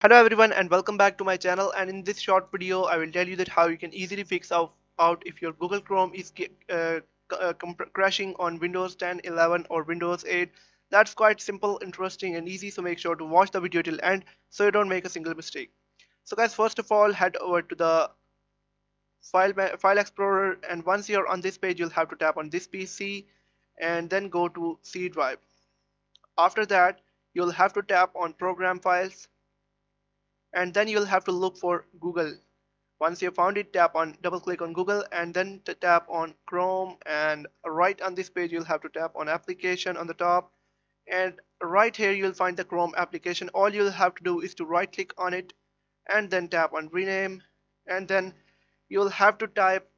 Hello everyone and welcome back to my channel, and in this short video I will tell you that how you can easily fix out if your Google Chrome is crashing on Windows 10, 11 or Windows 8. That's quite simple, interesting and easy, so make sure to watch the video till end so you don't make a single mistake. So guys, first of all head over to the file explorer, and once you're on this page you'll have to tap on this PC and then go to C drive. After that you'll have to tap on program files, and then you'll have to look for Google. Once you found it, double click on Google and then tap on Chrome, and right on this page you'll have to tap on application on the top, and right here you'll find the Chrome application. All you'll have to do is to right click on it and then tap on rename, and then you'll have to type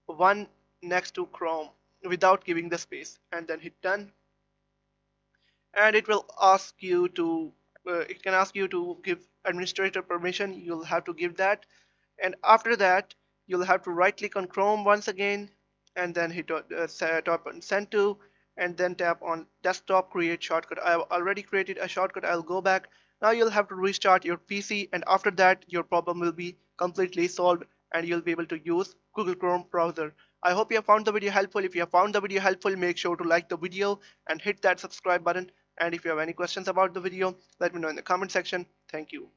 one next to Chrome without giving the space and then hit done, and it can ask you to give administrator permission. You'll have to give that, and after that you'll have to right click on Chrome once again and then hit tap on send to, and then tap on desktop create shortcut. I have already created a shortcut. I'll go back. Now you'll have to restart your PC, and after that your problem will be completely solved and you'll be able to use Google Chrome browser. I hope you have found the video helpful. If you have found the video helpful, make sure to like the video and hit that subscribe button, and if you have any questions about the video, let me know in the comment section. Thank you.